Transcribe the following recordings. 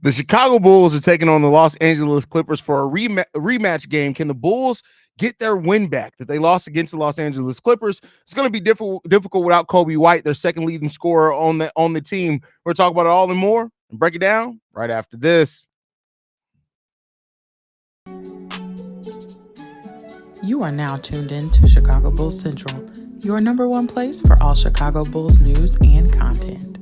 The Chicago Bulls are taking on the Los Angeles Clippers for a rematch game. Can the Bulls get their win back that they lost against the Los Angeles Clippers? It's going to be difficult without Kobe White, their second leading scorer on the team. We're talking about it all and more and break it down right after this. You are now tuned in to Chicago Bulls Central, your number one place for all Chicago Bulls news and content.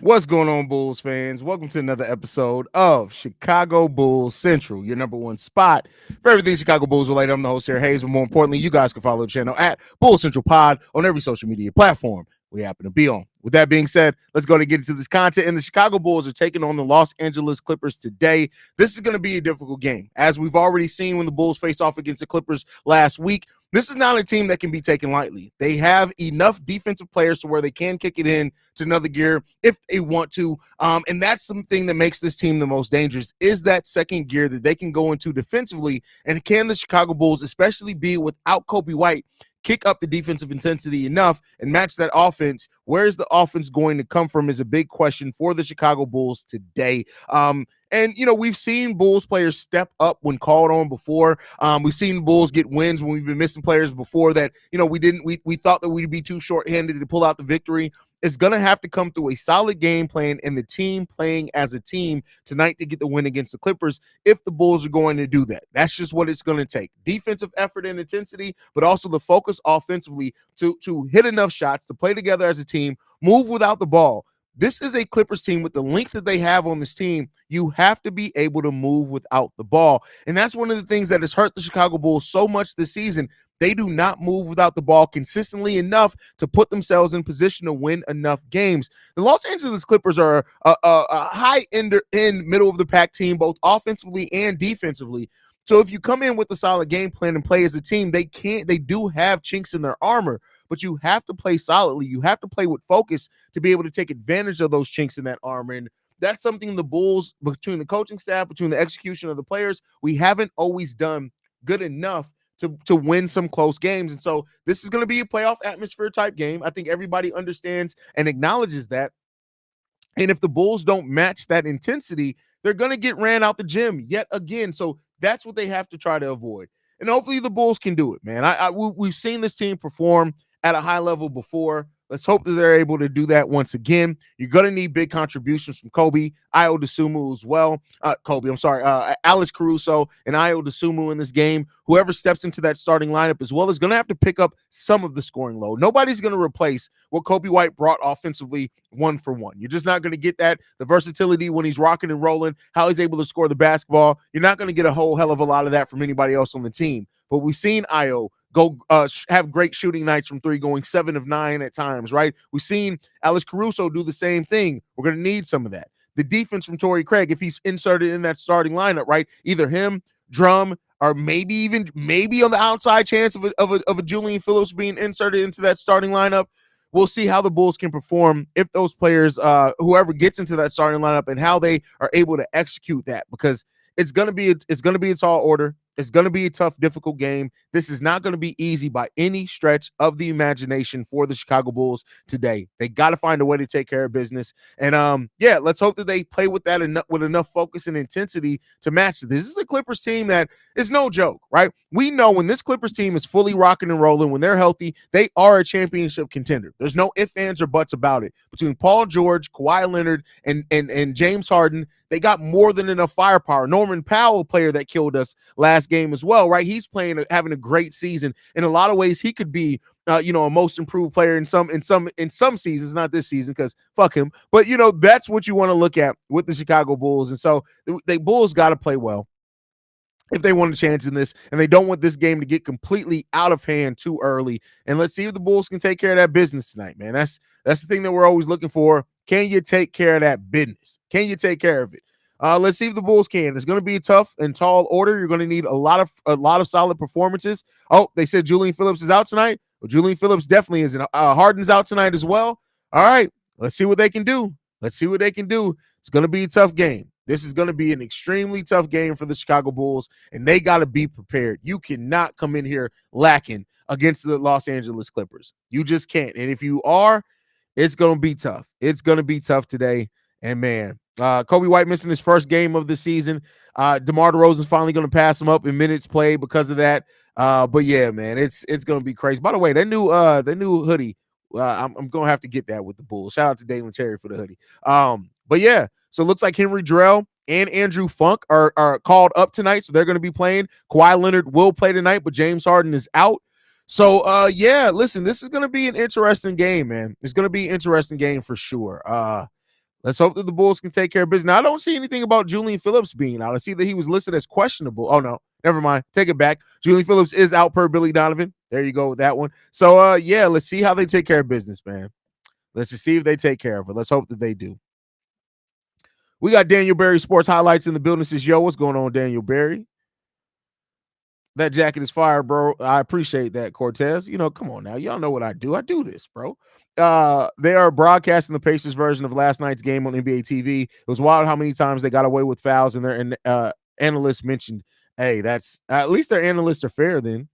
What's going on, Bulls fans? Welcome to another episode of Chicago Bulls Central, your number one spot for everything Chicago Bulls related. I'm the host here, Haize, but more importantly, you guys can follow the channel at Bulls Central Pod on every social media platform we happen to be on. With that being said, let's go to get into this content. And the Chicago Bulls are taking on the Los Angeles Clippers today. This is going to be a difficult game. As we've already seen when the Bulls faced off against the Clippers last week, this is not a team that can be taken lightly. They have enough defensive players to where they can kick it in to another gear if they want to. And that's the thing that makes this team the most dangerous, is that second gear that they can go into defensively. And can the Chicago Bulls, especially be without Kobe White, kick up the defensive intensity enough and match that offense? Where's the offense going to come from is a big question for the Chicago Bulls today. And, we've seen Bulls players step up when called on before. We've seen Bulls get wins when we've been missing players before that, we thought that we'd be too shorthanded to pull out the victory. It's going to have to come through a solid game plan and the team playing as a team tonight to get the win against the Clippers if the Bulls are going to do that. That's just what it's going to take. Defensive effort and intensity, but also the focus offensively to hit enough shots, to play together as a team, move without the ball. This is a Clippers team with the length that they have on this team. You have to be able to move without the ball. And that's one of the things that has hurt the Chicago Bulls so much this season. They do not move without the ball consistently enough to put themselves in position to win enough games. The Los Angeles Clippers are a high end middle of the pack team, both offensively and defensively. So if you come in with a solid game plan and play as a team, they do have chinks in their armor, but you have to play solidly. You have to play with focus to be able to take advantage of those chinks in that armor. And that's something the Bulls, between the coaching staff, between the execution of the players, we haven't always done good enough to win some close games. And so this is going to be a playoff atmosphere type game. I think everybody understands and acknowledges that. And if the Bulls don't match that intensity, they're going to get ran out the gym yet again. So that's what they have to try to avoid. And hopefully the Bulls can do it, man. We've seen this team perform at a high level before. Let's hope that they're able to do that once again. You're going to need big contributions from Kobe, Ayo Dosunmu as well. Alex Caruso and Ayo Dosunmu in this game. Whoever steps into that starting lineup as well is going to have to pick up some of the scoring load. Nobody's going to replace what Kobe White brought offensively one for one. You're just not going to get that. The versatility when he's rocking and rolling, how he's able to score the basketball. You're not going to get a whole hell of a lot of that from anybody else on the team. But we've seen Ayo go have great shooting nights from three, going 7 of 9 at times, right? We've seen Alex Caruso do the same thing. We're going to need some of that. The defense from Torrey Craig, if he's inserted in that starting lineup, right? Either him, Drum, or maybe on the outside chance of a Julian Phillips being inserted into that starting lineup. We'll see how the Bulls can perform if those players, whoever gets into that starting lineup, and how they are able to execute that, because it's going to be a tall order. It's going to be a tough, difficult game. This is not going to be easy by any stretch of the imagination for the Chicago Bulls today. They got to find a way to take care of business. And let's hope that they play with that with enough focus and intensity to match it. This is a Clippers team that is no joke, right? We know when this Clippers team is fully rocking and rolling, when they're healthy, they are a championship contender. There's no ifs, ands, or buts about it. Between Paul George, Kawhi Leonard, and James Harden, they got more than enough firepower. Norman Powell, player that killed us last game as well, right? He's having a great season. In a lot of ways, he could be, a most improved player in some seasons, not this season because fuck him. But that's what you want to look at with the Chicago Bulls. And so the Bulls got to play well if they want a chance in this, and they don't want this game to get completely out of hand too early. And let's see if the Bulls can take care of that business tonight, man. That's the thing that we're always looking for. Can you take care of that business? Can you take care of it? Let's see if the Bulls can. It's going to be a tough and tall order. You're going to need a lot of solid performances. Oh, they said Julian Phillips is out tonight. Well, Julian Phillips definitely isn't. Harden's out tonight as well. All right, let's see what they can do. It's going to be a tough game. This is going to be an extremely tough game for the Chicago Bulls, and they got to be prepared. You cannot come in here lacking against the Los Angeles Clippers. You just can't. And if you are, it's going to be tough. It's going to be tough today. And man, Kobe White missing his first game of the season. DeMar DeRozan's finally going to pass him up in minutes played because of that. But yeah, man, it's going to be crazy. By the way, that new hoodie, I'm going to have to get that with the Bulls. Shout out to Dalen Terry for the hoodie. But yeah, so it looks like Henry Drell and Andrew Funk are called up tonight, so they're going to be playing. Kawhi Leonard will play tonight, but James Harden is out. So yeah, listen, this is going to be an interesting game, man. It's going to be an interesting game for sure. Let's hope that the Bulls can take care of business. Now, I don't see anything about Julian Phillips being out. I see that he was listed as questionable. Oh no, never mind. Take it back. Julian Phillips is out per Billy Donovan. There you go with that one. So yeah, let's see how they take care of business, man. Let's just see if they take care of it. Let's hope that they do. We got Daniel Berry Sports Highlights in the building. Says, yo, what's going on, Daniel Berry? That jacket is fire, bro. I appreciate that, Cortez. You know, come on now. Y'all know what I do. I do this, bro. They are broadcasting the Pacers version of last night's game on NBA TV. It was wild how many times they got away with fouls, and their analysts mentioned, hey, that's at least their analysts are fair then.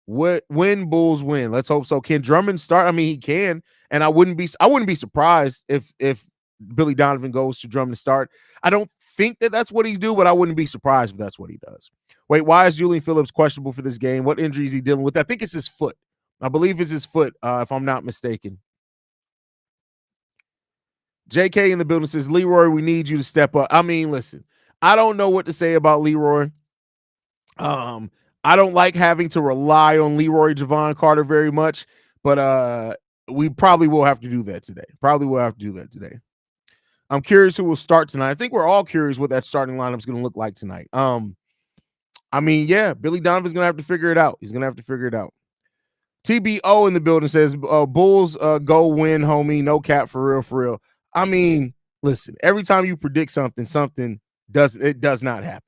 When Bulls win. Let's hope so. Can Drummond start? I mean, he can, and I wouldn't be surprised if Billy Donovan goes to Drummond to start. I don't think that that's what he do, but I wouldn't be surprised if that's what he does. Wait, why is Julian Phillips questionable for this game? What injury is he dealing with? I think it's his foot. I believe it's his foot, if I'm not mistaken. JK in the building says, Leroy, we need you to step up. I mean, listen, I don't know what to say about Leroy. I don't like having to rely on Leroy Javon Carter very much, but we probably will have to do that today. I'm curious who will start tonight. I think we're all curious what that starting lineup is going to look like tonight. I mean, yeah, Billy Donovan's going to have to figure it out. He's going to have to figure it out. TBO in the building says, Bulls go win, homie. No cap, for real. I mean, listen, every time you predict something does not happen.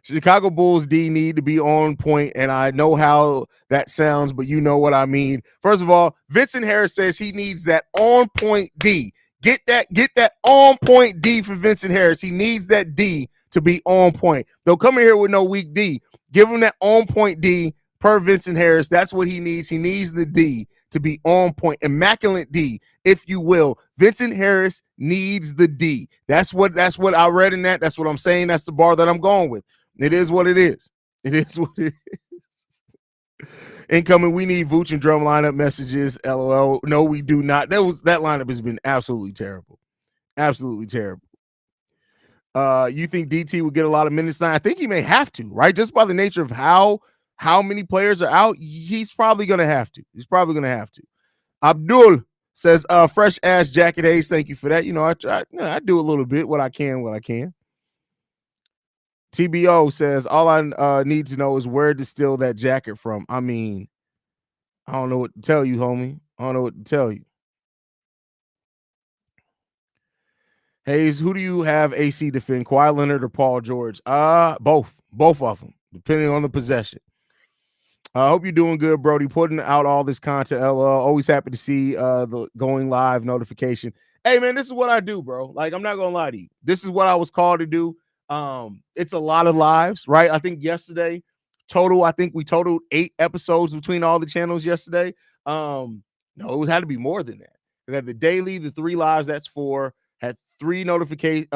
Chicago Bulls D need to be on point, and I know how that sounds, but you know what I mean. First of all, Vincent Harris says he needs that on point D. Get that on point D for Vincent Harris. He needs that D to be on point. They'll come in here with no weak D. Give him that on point D per Vincent Harris. That's what he needs. He needs the D to be on point. Immaculate D, if you will. Vincent Harris needs the D. That's what I read in that. That's what I'm saying. That's the bar that I'm going with. It is what it is. It is what it is. Incoming, we need Vooch and Drum lineup messages. LOL. No, we do not. That lineup has been absolutely terrible. Absolutely terrible. You think DT will get a lot of minutes now? I think he may have to, right? Just by the nature of how many players are out, he's probably going to have to. Abdul says, fresh ass jacket, Haize. Thank you for that. You know, I do a little bit what I can. TBO says, all I need to know is where to steal that jacket from. I mean, I don't know what to tell you, homie. I don't know what to tell you. Haize, who do you have AC defend, Kawhi Leonard or Paul George? Both of them, depending on the possession. I hope you're doing good, Brody. Putting out all this content. Always happy to see the going live notification. Hey, man, this is what I do, bro. Like, I'm not gonna lie to you. This is what I was called to do. It's a lot of lives, right? I think yesterday we totaled 8 episodes between all the channels yesterday. No, it had to be more than that. We had the daily, the 3 lives, that's 4, had 3 notifications.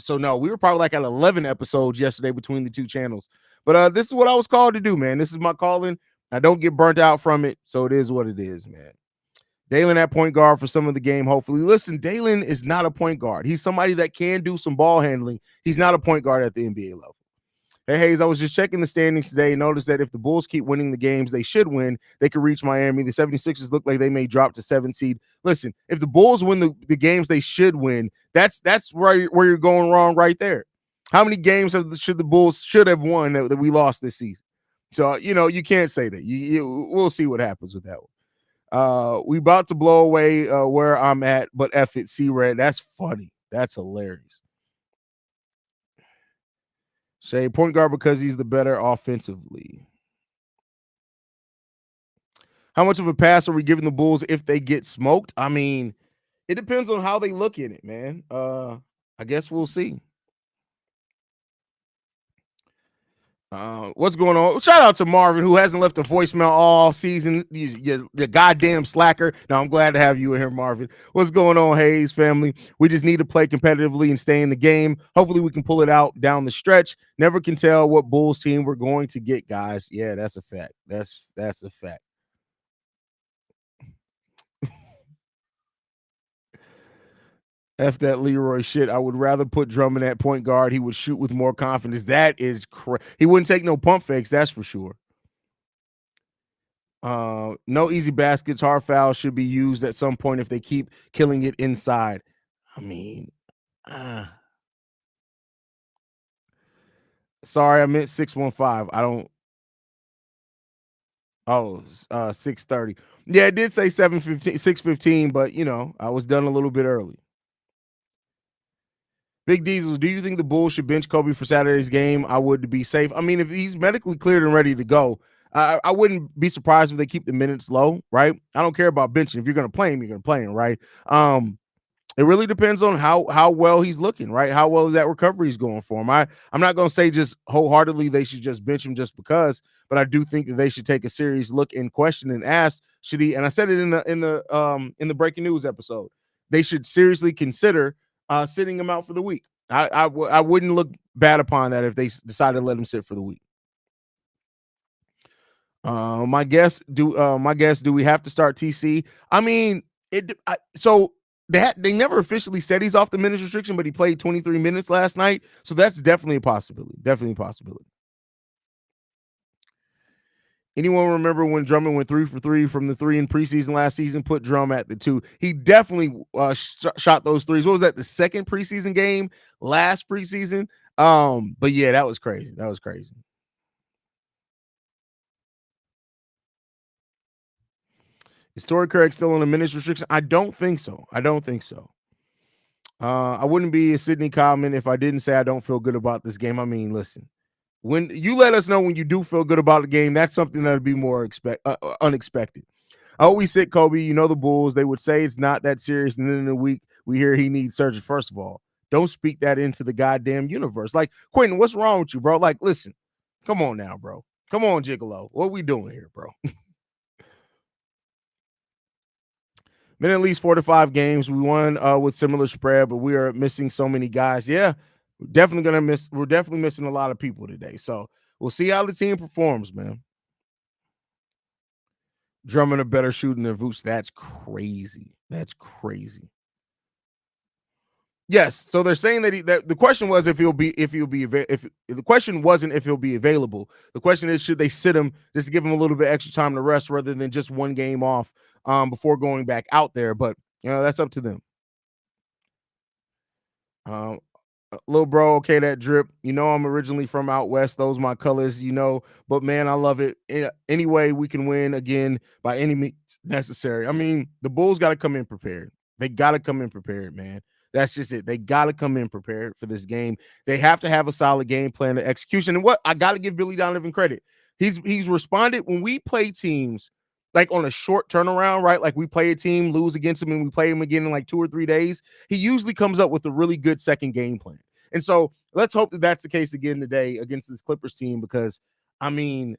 So no, we were probably like at 11 episodes yesterday between the 2 channels. But this is what I was called to do, man. This is my calling. I don't get burnt out from it, so it is what it is, man. Dalen at point guard for some of the game, hopefully. Listen, Dalen is not a point guard. He's somebody that can do some ball handling. He's not a point guard at the NBA level. Hey, Haize, I was just checking the standings today. Noticed that if the Bulls keep winning the games they should win, they could reach Miami. The 76ers look like they may drop to 7 seed. Listen, if the Bulls win the games they should win, that's where you're going wrong right there. How many games should the Bulls have won that we lost this season? So, you know, you can't say that. We'll see what happens with that one. We about to blow away where I'm at, but F it, C-Red. That's funny. That's hilarious. Say point guard because he's the better offensively. How much of a pass are we giving the Bulls if they get smoked? I mean, it depends on how they look in it, man. I guess we'll see. What's going on? Shout out to Marvin, who hasn't left a voicemail all season. You're goddamn slacker. Now, I'm glad to have you in here, Marvin. What's going on, Haize family? We just need to play competitively and stay in the game. Hopefully, we can pull it out down the stretch. Never can tell what Bulls team we're going to get, guys. Yeah, that's a fact. That's a fact. F that Leroy shit. I would rather put Drummond at point guard. He would shoot with more confidence. That is he wouldn't take no pump fakes, that's for sure. No easy baskets. Hard fouls should be used at some point if they keep killing it inside. I mean, sorry, I meant 615. I don't. Oh, 6:30. Yeah, it did say 7:15, 6:15, but I was done a little bit early. Big Diesel, do you think the Bulls should bench Kobe for Saturday's game? I would be safe. I mean, if he's medically cleared and ready to go, I wouldn't be surprised if they keep the minutes low, right? I don't care about benching. If you're going to play him, you're going to play him, right? It really depends on how well he's looking, right? How well is that recovery is going for him. I'm not going to say just wholeheartedly they should just bench him just because, but I do think that they should take a serious look and question and ask, should he? And I said it in the breaking news episode. They should seriously consider sitting him out for the week. I wouldn't look bad upon that if they decided to let him sit for the week. My guess, do we have to start TC? I mean, they never officially said he's off the minutes restriction, but he played 23 minutes last night, so that's definitely a possibility. Definitely a possibility. Anyone remember when Drummond went 3 for 3 from the 3 in preseason last season? Put Drum at the 2. He definitely shot those threes. What was that? The second preseason game last preseason. But yeah, that was crazy. That was crazy. Is Torrey Craig still on a minutes restriction? I don't think so. I wouldn't be a Sidney Common if I didn't say I don't feel good about this game. I mean, listen, when you let us know when you do feel good about the game, that's something that would be more unexpected. I always sit Kobe, the Bulls, they would say it's not that serious. And then in a week, we hear he needs surgery. First of all, don't speak that into the goddamn universe. Like, Quentin, what's wrong with you, bro? Like, listen, come on now, bro. Come on, Gigolo. What are we doing here, bro? Been at least 4 to 5 games. We won with similar spread, but we are missing so many guys. Yeah, we're definitely missing a lot of people today. So we'll see how the team performs, man. Drummond a better shooting than Vooch. That's crazy. That's crazy. Yes. So they're saying that the question was if the question wasn't if he'll be available. The question is, should they sit him just to give him a little bit extra time to rest rather than just one game off before going back out there? But that's up to them. Little bro, okay, that drip. I'm originally from out west. Those my colors, but man, I love it. Anyway, we can win again by any means necessary. I mean, the Bulls got to come in prepared. They got to come in prepared, man. That's just it. They got to come in prepared for this game. They have to have a solid game plan to execution. And what I got to give Billy Donovan credit. He's responded when we play teams like on a short turnaround, right? Like we play a team, lose against them, and we play them again in like 2 or 3 days. He usually comes up with a really good second game plan. And so let's hope that that's the case again today against this Clippers team, because I mean,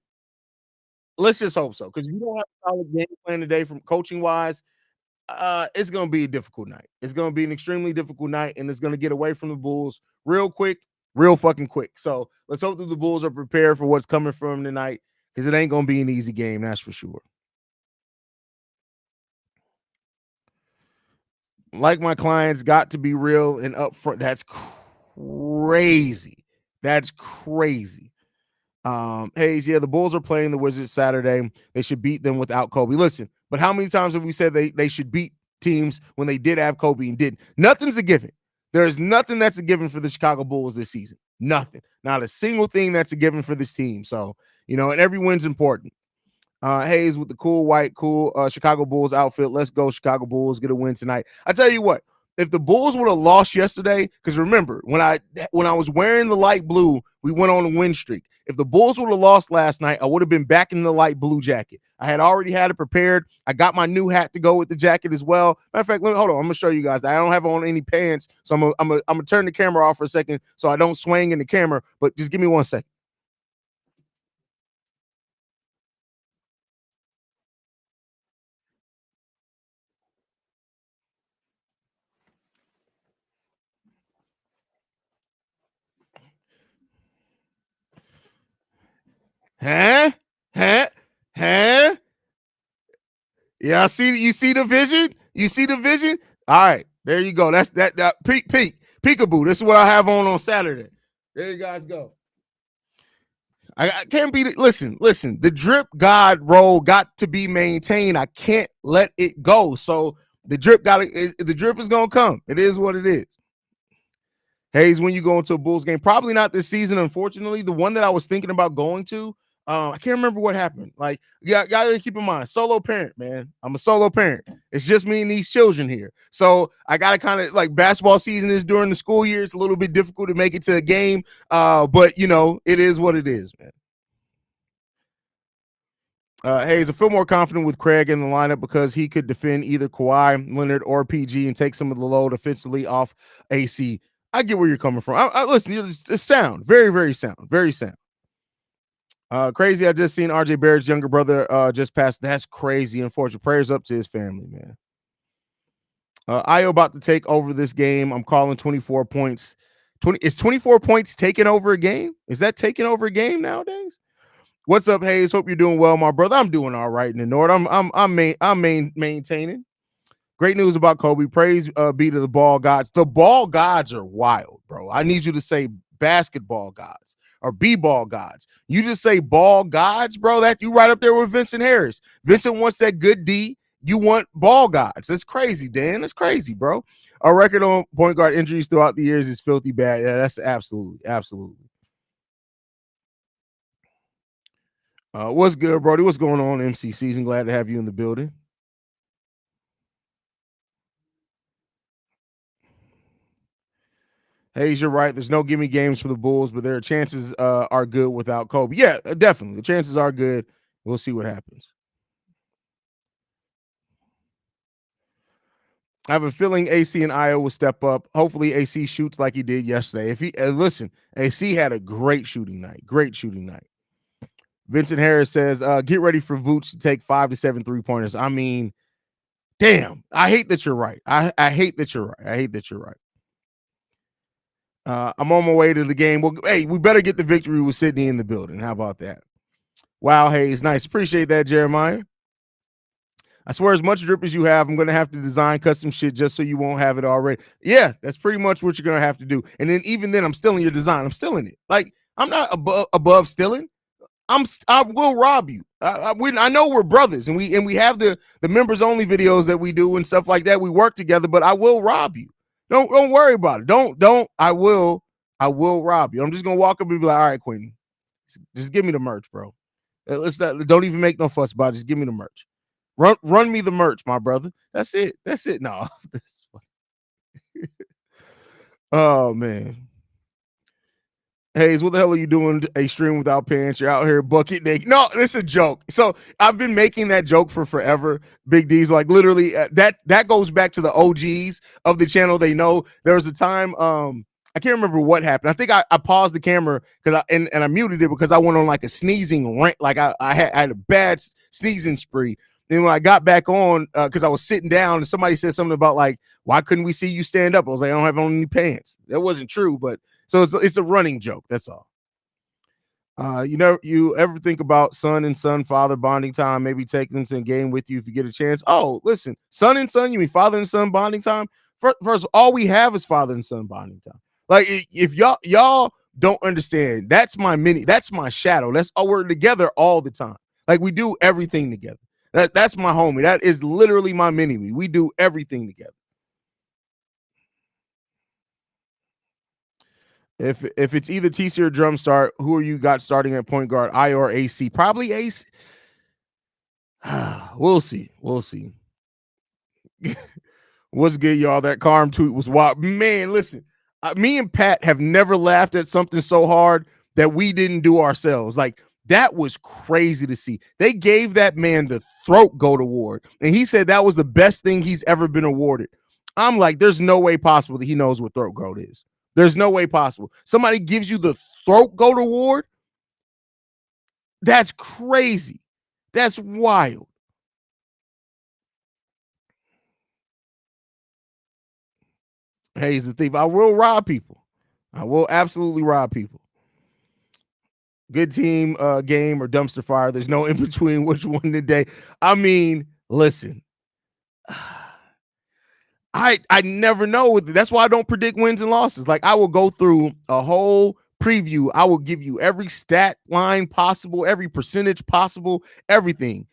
let's just hope so. Because if you don't have a solid game plan today from coaching wise, it's going to be a difficult night. It's going to be an extremely difficult night, and it's going to get away from the Bulls real quick, real fucking quick. So let's hope that the Bulls are prepared for what's coming from them tonight, because it ain't going to be an easy game, that's for sure. Like my clients, got to be real and upfront. That's crazy. That's crazy. Haize, yeah, the Bulls are playing the Wizards Saturday. They should beat them without Kobe. Listen, but how many times have we said they should beat teams when they did have Kobe and didn't? Nothing's a given. There's nothing that's a given for the Chicago Bulls this season. Nothing. Not a single thing that's a given for this team. So, and every win's important. Haize with the cool Chicago Bulls outfit. Let's go, Chicago Bulls. Get a win tonight. I tell you what, if the Bulls would have lost yesterday, because remember, when I was wearing the light blue, we went on a win streak. If the Bulls would have lost last night, I would have been back in the light blue jacket. I had already had it prepared. I got my new hat to go with the jacket as well. Matter of fact, hold on. I'm gonna show you guys that I don't have on any pants, so I'm gonna turn the camera off for a second so I don't swing in the camera. But just give me 1 second. Huh? Huh? Huh? Yeah, I see. You see the vision? You see the vision? All right, there you go. That's that peekaboo. This is what I have on Saturday. There you guys go. I can't be. Listen. The drip god role got to be maintained. I can't let it go. So the drip the drip is gonna come. It is what it is. Haize, when you go into a Bulls game, probably not this season, unfortunately. The one that I was thinking about going to, I can't remember what happened. Like, yeah, gotta keep in mind, solo parent, man. I'm a solo parent. It's just me and these children here. So I gotta kind of like basketball season is during the school year. It's a little bit difficult to make it to a game. But you know, it is what it is, man. Haize, I feel more confident with Craig in the lineup because he could defend either Kawhi, Leonard, or PG and take some of the load offensively off AC. I get where you're coming from. Listen, it's sound, very, very sound, very sound. Crazy. I just seen RJ Barrett's younger brother just passed. That's crazy. Unfortunate. Prayers up to his family, man. Io about to take over this game. I'm calling 24 points. Is 24 points taking over a game? Is that taking over a game nowadays? What's up, Haize? Hope you're doing well, my brother. I'm doing all right in the North. I'm maintaining. Great news about Kobe. Praise be to the ball gods. The ball gods are wild, bro. I need you to say basketball gods or b-ball gods. You just say ball gods, bro. That you right up there with Vincent Harris. Vincent wants that good D. You want ball gods. That's crazy, Dan. That's crazy, bro. Our record on point guard injuries throughout the years is filthy bad. Yeah, that's absolutely. What's good, Brody? What's going on, MC Season? Glad to have you in the building. Haize, you're right. There's no gimme games for the Bulls, but their chances are good without Kobe. Yeah, definitely. The chances are good. We'll see what happens. I have a feeling AC and Io will step up. Hopefully, AC shoots like he did yesterday. If he listen, AC had a great shooting night. Great shooting night. Vincent Harris says, "Get ready for Vooch to take 5 to 7 3-pointers." I mean, damn. I hate that you're right. I hate that you're right. I hate that you're right. I'm on my way to the game. Well, hey, we better get the victory with Sydney in the building. How about that? Wow, Haize, nice. Appreciate that, Jeremiah. I swear, as much drip as you have, I'm going to have to design custom shit just so you won't have it already. Yeah, that's pretty much what you're going to have to do. And then even then, I'm stealing your design. I'm stealing it. Like, I'm not above stealing. I will rob you. I know we're brothers, and we have the members only videos that we do and stuff like that. We work together, but I will rob you. Don't worry about it. Don't. I will rob you. I'm just gonna walk up and be like, all right, Quentin, just give me the merch, bro. Let's not, don't even make no fuss about it. Just give me the merch. Run me the merch, my brother. That's it. No. Oh man. Haize, what the hell are you doing a stream without pants? You're out here bucket naked. No, it's a joke. So I've been making that joke for forever. Big D's like literally that goes back to the OGs of the channel. They know there was a time I can't remember what happened. I think I paused the camera because and I muted it because I went on like a sneezing rant. Like I had a bad sneezing spree. And when I got back on, because I was sitting down and somebody said something about like, why couldn't we see you stand up? I was like, I don't have on any pants. That wasn't true, but so it's a running joke. That's all. You ever think about son and son, father bonding time? Maybe take them to a game with you if you get a chance. Oh, listen, son and son, you mean father and son bonding time? First, all we have is father and son bonding time. Like if y'all don't understand, that's my shadow. That's all we're together all the time. Like we do everything together. That's my homie. That is literally my mini me. We do everything together. If it's either TC or drum start, who are you got starting at point guard? I or AC? Probably AC. We'll see. We'll see. What's good, y'all? That Carm tweet was wild. Man, listen, me and Pat have never laughed at something so hard that we didn't do ourselves. Like, that was crazy to see. They gave that man the throat goat award, and he said that was the best thing he's ever been awarded. I'm like, there's no way possible that he knows what throat goat is. There's no way possible. Somebody gives you the throat goat award. That's crazy. That's wild. Haize the thief. I will rob people. I will absolutely rob people. good team game or dumpster fire. There's no in between which one today. I mean, listen, I never know. That's why I don't predict wins and losses. Like I will go through a whole preview. I will give you every stat line possible, every percentage possible, everything.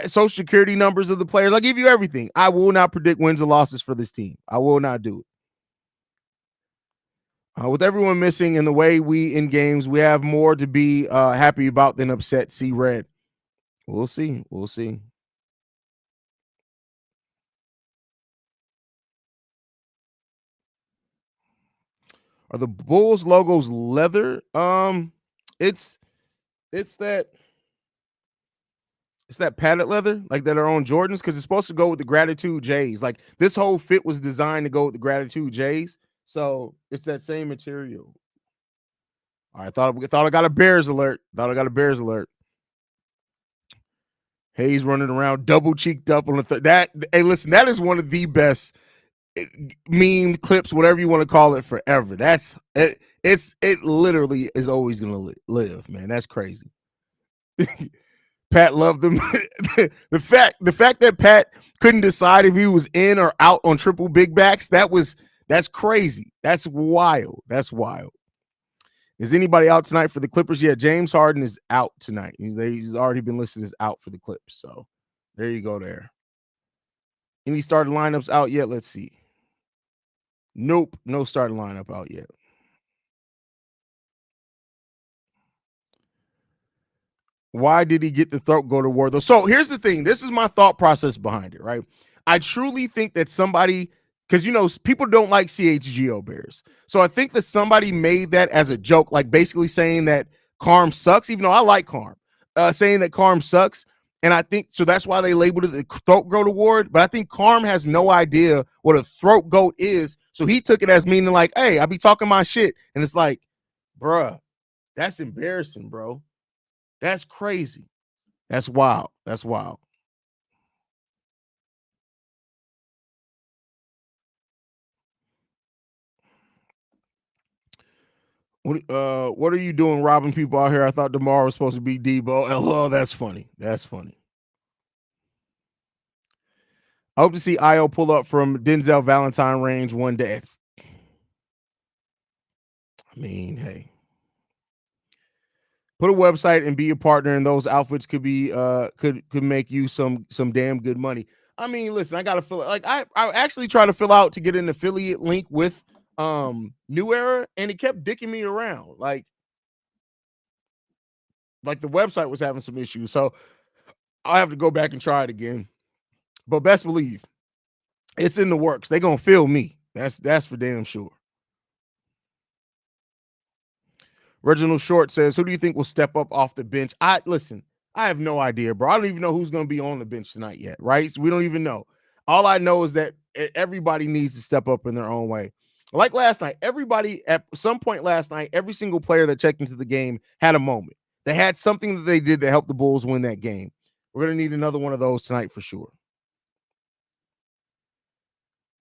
Social security numbers of the players. I'll give you everything. I will not predict wins or losses for this team. I will not do it. With everyone missing and the way we in games, we have more to be happy about than upset. See red. We'll see. We'll see. Are the Bulls logos leather? It's it's that it's that padded leather, like that are on Jordans, because it's supposed to go with the gratitude J's. Like this whole fit was designed to go with the gratitude J's. So it's that same material. I thought I got a Bears alert. Thought I got a Bears alert. Haize running around double cheeked up on the that. Hey, listen, that is one of the best meme clips, whatever you want to call it, forever. That's it. It literally is always gonna live, man. That's crazy. Pat loved them. the fact that Pat couldn't decide if he was in or out on triple big backs, that's crazy. That's wild. That's wild. Is anybody out tonight for the Clippers? Yeah, James Harden is out tonight. He's already been listed as out for the Clips. So there you go there. Any starting lineups out yet? Let's see. Nope, no starting lineup out yet. Why did he get the throat go to war though? So here's the thing. This is my thought process behind it, right? I truly think that somebody, because people don't like CHGO Bears. So I think that somebody made that as a joke, like basically saying that Carm sucks, even though I like Carm, saying that Carm sucks. And I think so that's why they labeled it the throat goat award. But I think Carm has no idea what a throat goat is. So he took it as meaning like, hey, I be talking my shit. And it's like, bruh, that's embarrassing, bro. That's crazy. That's wild. That's wild. What are you doing robbing people out here? I thought tomorrow was supposed to be Debo. LOL, that's funny. That's funny. I hope to see Io pull up from Denzel Valentine range one day. I mean, hey. Put a website and be a partner, and those outfits could be could make you some damn good money. I mean, listen, I gotta fill like I actually try to fill out to get an affiliate link with New Era, and it kept dicking me around. Like the website was having some issues. So I'll have to go back and try it again. But best believe it's in the works. They're gonna feel me. That's for damn sure. Reginald Short says, "Who do you think will step up off the bench?" I have no idea, bro. I don't even know who's going to be on the bench tonight yet, right? So we don't even know. All I know is that everybody needs to step up in their own way. Like last night, everybody at some point last night, every single player that checked into the game had a moment. They had something that they did to help the Bulls win that game. We're going to need another one of those tonight for sure.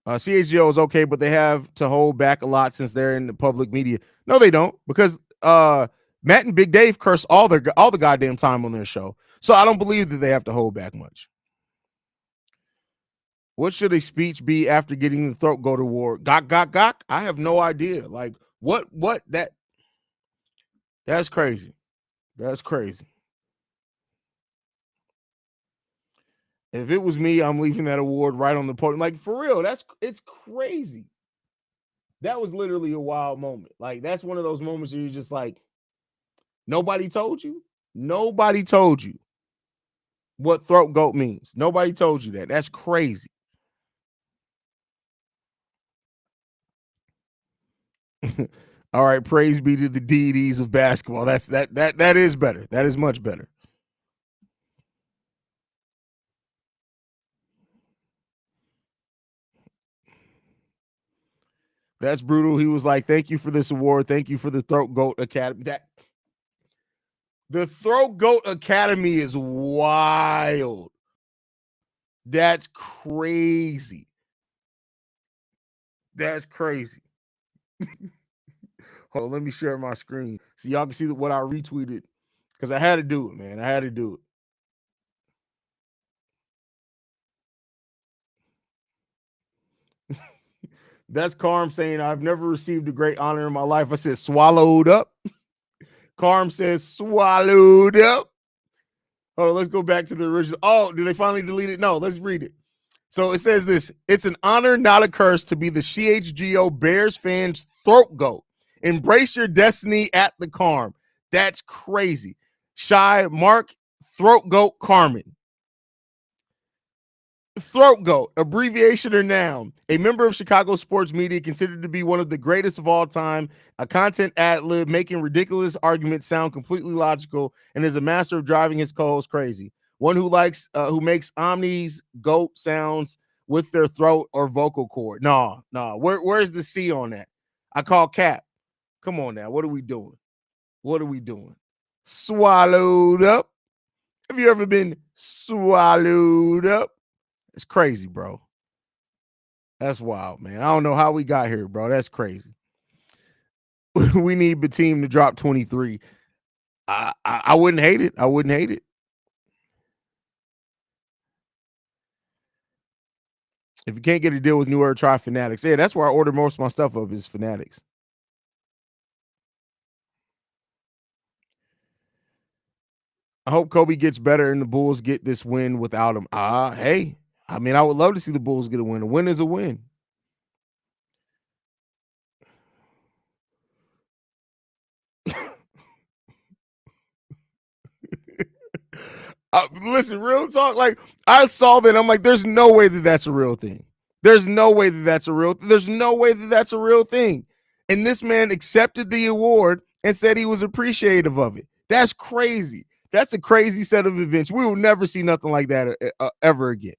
CHGO is okay, but they have to hold back a lot since they're in the public media. No, they don't, because Matt and Big Dave curse all the goddamn time on their show. So I don't believe that they have to hold back much. What should a speech be after getting the throat goat award? Gok gok gok. I have no idea. Like what that's crazy. That's crazy. If it was me, I'm leaving that award right on the podium. Like for real, it's crazy. That was literally a wild moment. Like that's one of those moments where you're just like, nobody told you. Nobody told you what throat goat means. Nobody told you that. That's crazy. All right, praise be to the deities of basketball. That is better. That is much better. That's brutal. He was like, "Thank you for this award. Thank you for the Throat Goat Academy." The Throat Goat Academy is wild. That's crazy. That's crazy. Hold on, let me share my screen so y'all can see what I retweeted because I had to do it, man. I had to do it. That's Carm saying, I've never received a great honor in my life. I said, swallowed up. Carm says, swallowed up. Hold on, let's go back to the original. Oh, did they finally delete it? No, let's read it. So it says this: it's an honor, not a curse, to be the CHGO Bears fans' throat goat. Embrace your destiny at the Carm. That's crazy. Shy Mark, throat goat Carmen. Throat goat, abbreviation or noun. A member of Chicago sports media considered to be one of the greatest of all time, a content ad lib making ridiculous arguments sound completely logical, and is a master of driving his co-host crazy. One who makes omnis goat sounds with their throat or vocal cord. No. Where's the C on that? I call cap. Come on now. What are we doing? Swallowed up. Have you ever been swallowed up? It's crazy, bro. That's wild, man. I don't know how we got here, bro. That's crazy. We need the team to drop 23. I wouldn't hate it. I wouldn't hate it. If you can't get a deal with New Era, try Fanatics. Yeah, that's where I order most of my stuff up is Fanatics. I hope Kobe gets better and the Bulls get this win without him. Hey, I mean, I would love to see the Bulls get a win. A win is a win. Listen, real talk. Like I saw that, I'm like, there's no way that that's a real thing. There's no way that that's a real. There's no way that that's a real thing. And this man accepted the award and said he was appreciative of it. That's crazy. That's a crazy set of events. We will never see nothing like that ever again.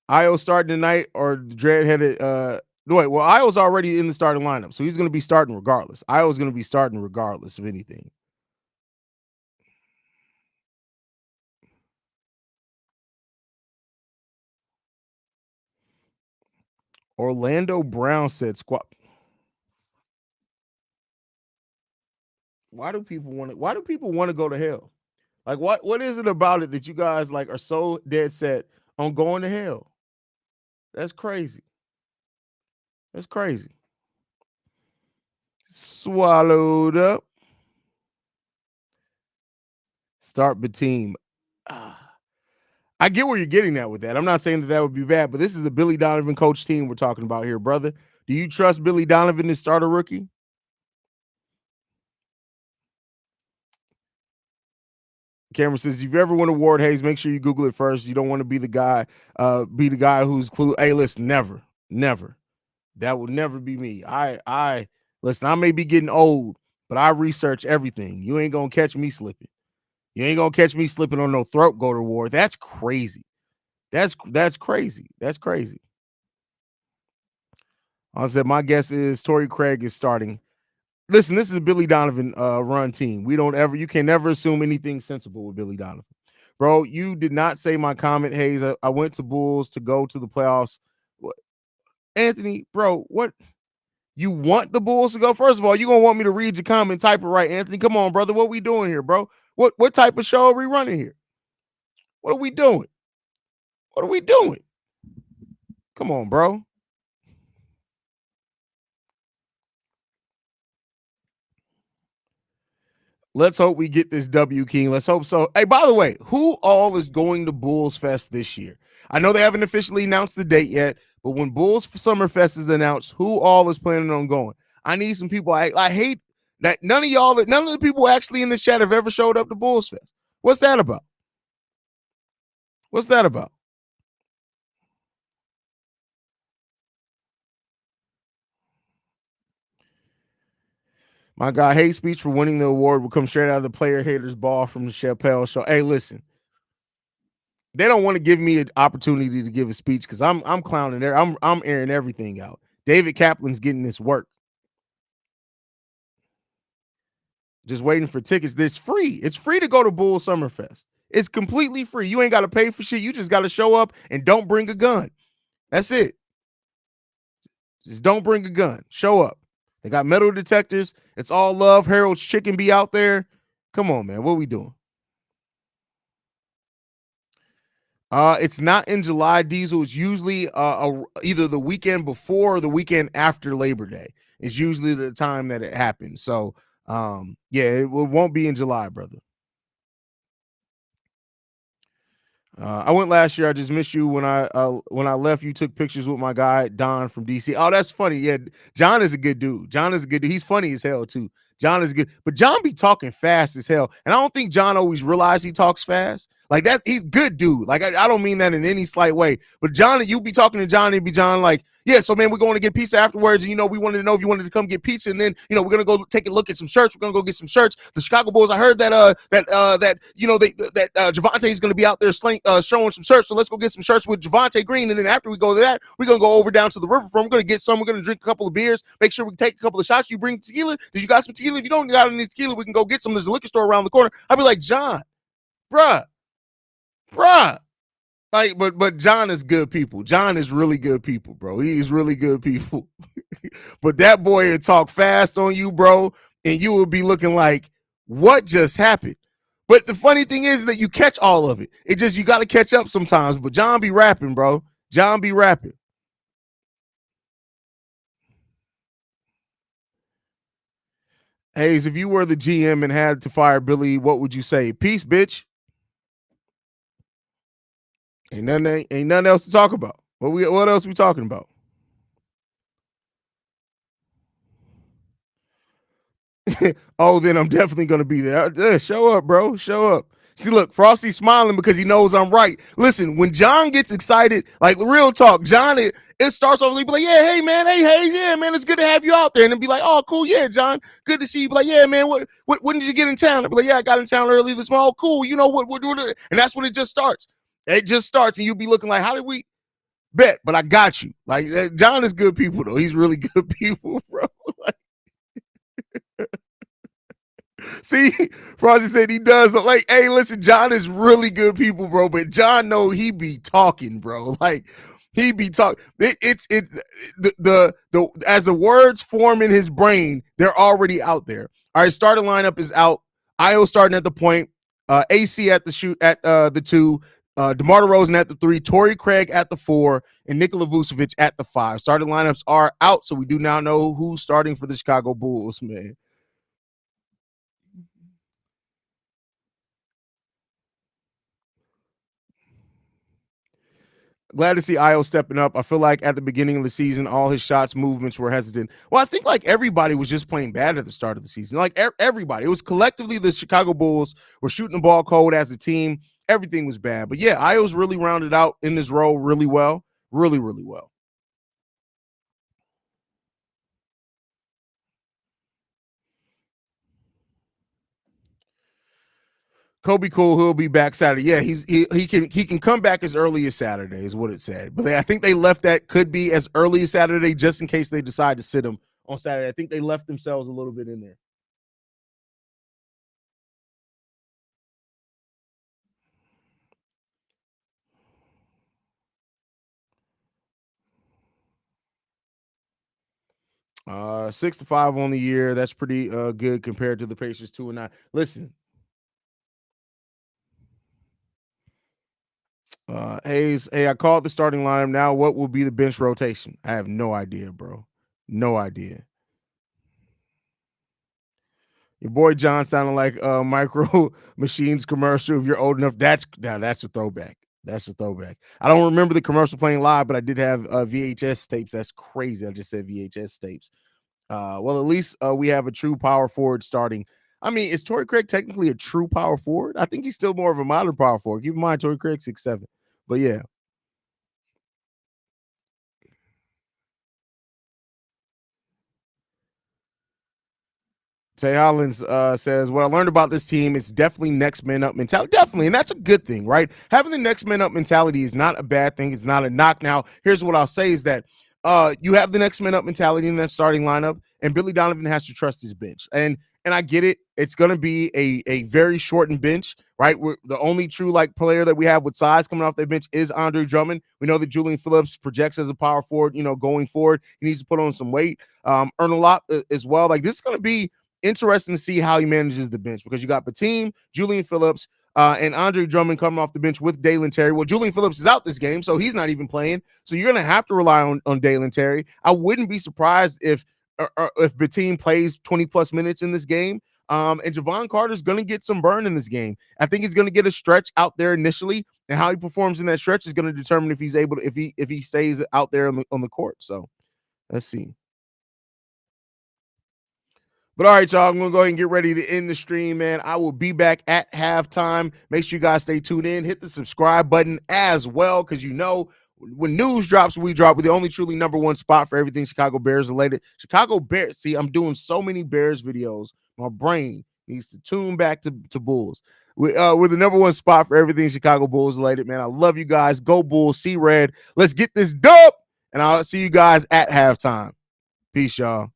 Io starting tonight or dreadheaded. Wait, well, Io's already in the starting lineup, so he's going to be starting regardless. Io's going to be starting regardless of anything. Orlando Brown said squat. Why do people want to go to hell? Like what is it about it that you guys like are so dead set on going to hell? That's crazy. That's crazy. Swallowed up. Start the team. I get where you're getting at with that. I'm not saying that would be bad, but this is a Billy Donovan coach team we're talking about here, brother. Do you trust Billy Donovan to start a rookie? Cameron says, if you ever win an award, Haize, make sure you Google it first. You don't want to be the guy who's clue. Hey, listen, never. That will never be me. I listen, I may be getting old, but I research everything. You ain't gonna catch me slipping. You ain't gonna catch me slipping on no throat goat award. That's crazy. That's crazy. That's crazy. I said my guess is Torrey Craig is starting. Listen, this is a Billy Donovan run team. You can never assume anything sensible with Billy Donovan. Bro, you did not say my comment, Haize. I went to Bulls to go to the playoffs. What? Anthony, bro, what? You want the Bulls to go? First of all, you gonna want me to read your comment, type it right, Anthony. Come on, brother. What we doing here, bro? What type of show are we running here? What are we doing? What are we doing? Come on, bro. Let's hope we get this W, King. Let's hope so. Hey, by the way, who all is going to Bulls Fest this year? I know they haven't officially announced the date yet, but when Bulls Summer Fest is announced, who all is planning on going? I need some people. I hate that none of the people actually in this chat have ever showed up to Bulls Fest. What's that about? What's that about? My guy, hate speech for winning the award will come straight out of the player haters ball from the Chappelle show. Hey, listen, they don't want to give me an opportunity to give a speech because I'm clowning there. I'm airing everything out. David Kaplan's getting this work. Just waiting for tickets. It's free. It's free to go to Bull Summerfest. It's completely free. You ain't got to pay for shit. You just got to show up and don't bring a gun. That's it. Just don't bring a gun. Show up. They got metal detectors. It's all love. Harold's Chicken be out there. Come on, man. What are we doing? It's not in July, Diesel. It's usually either the weekend before or the weekend after Labor Day. It's usually the time that it happens. So, yeah, it won't be in July, brother. I went last year. I just missed you when I left. You took pictures with my guy Don from DC. Oh, that's funny. Yeah, John is a good dude. John is a good dude. He's funny as hell too. John is good, but John be talking fast as hell, and I don't think John always realizes he talks fast. Like that, he's good dude. Like I don't mean that in any slight way, but John, you be talking to John, and be John like, yeah, so man, we're going to get pizza afterwards. And, we wanted to know if you wanted to come get pizza, and then we're gonna go take a look at some shirts. We're gonna go get some shirts. The Chicago Bulls. I heard that Javante is gonna be out there showing some shirts. So let's go get some shirts with Javante Green, and then after we go to that, we're gonna go over down to the riverfront. We're gonna get some. We're gonna drink a couple of beers. Make sure we take a couple of shots. You bring tequila. Did you got some tequila? If you don't got any tequila, we can go get some. There's a liquor store around the corner. I'd be like, John, bruh. Like, but John is good people. John is really good people, bro. He's really good people. But that boy would talk fast on you, bro, and you would be looking like, what just happened? But the funny thing is that you catch all of it. It just, you got to catch up sometimes. But John be rapping, bro. John be rapping. Haize, if you were the GM and had to fire Billy, what would you say? Peace, bitch. Ain't nothing else to talk about. What else we talking about? Oh, then I'm definitely gonna be there. Show up, bro. Show up. See, look, Frosty's smiling because he knows I'm right. Listen, when John gets excited, like real talk, John, it starts off, he be like, yeah, hey man, yeah, man, it's good to have you out there. And then be like, oh, cool, yeah, John, good to see you. Be like, yeah, man, when did you get in town? I'd be like, yeah, I got in town early this morning. Oh, cool, you know what we're doing? And that's when it just starts. It just starts, and you be looking like, how did we bet? But I got you. Like, John is good people, though. He's really good people, bro. See, Frosty said he does. Like, hey, listen, John is really good people, bro. But John know he be talking, bro. Like, he be talking. The as the words form in his brain, they're already out there. All right, starting lineup is out. Io starting at the point. AC at the shoot at the 2. DeMar DeRozan at the 3. Torrey Craig at the 4, and Nikola Vucevic at the 5. Starting lineups are out, so we do now know who's starting for the Chicago Bulls, man. Glad to see Io stepping up. I feel like at the beginning of the season, all his shots, movements were hesitant. Well, I think like everybody was just playing bad at the start of the season. Like everybody. It was collectively the Chicago Bulls were shooting the ball cold as a team. Everything was bad. But yeah, Io's really rounded out in this role really well. Really, really well. Kobe Cool, he'll be back Saturday. Yeah, he can come back as early as Saturday, is what it said. But I think they left that could be as early as Saturday just in case they decide to sit him on Saturday. I think they left themselves a little bit in there. Uh, 6-5 on the year. That's pretty good compared to the Pacers 2-9. Listen, Haize, hey, I called the starting lineup. Now, what will be the bench rotation? I have no idea, bro. No idea. Your boy John sounded like a Micro Machines commercial. If you're old enough, that's a throwback. That's a throwback. I don't remember the commercial playing live, but I did have VHS tapes. That's crazy. I just said VHS tapes. Well, at least we have a true power forward starting. I mean, is Torrey Craig technically a true power forward? I think he's still more of a modern power forward. Keep in mind, Torrey Craig 6'7". But yeah. Tay Hollins says, what I learned about this team is definitely next man up mentality. Definitely. And that's a good thing, right? Having the next man up mentality is not a bad thing. It's not a knock. Now, here's what I'll say is that you have the next man up mentality in that starting lineup, and Billy Donovan has to trust his bench. And And I get it. It's going to be a very shortened bench, right? The only true like player that we have with size coming off that bench is Andre Drummond. We know that Julian Phillips projects as a power forward, going forward. He needs to put on some weight. Earn a lot as well. Like, this is going to be interesting to see how he manages the bench, because you got Batum, Julian Phillips, and Andre Drummond coming off the bench with Dalen Terry. Well, Julian Phillips is out this game, so he's not even playing. So you're going to have to rely on Dalen Terry. I wouldn't be surprised if Batum plays 20 plus minutes in this game. And Javon Carter's going to get some burn in this game. I think he's going to get a stretch out there initially, and how he performs in that stretch is going to determine if he's able to, if he stays out there on the court. So let's see. But all right, y'all, I'm going to go ahead and get ready to end the stream, man. I will be back at halftime. Make sure you guys stay tuned in. Hit the subscribe button as well, because when news drops, we drop. We're the only truly number one spot for everything Chicago Bears related. Chicago Bears. See, I'm doing so many Bears videos. My brain needs to tune back to Bulls. We're the number one spot for everything Chicago Bulls related, man. I love you guys. Go Bulls. See red. Let's get this dub. And I'll see you guys at halftime. Peace, y'all.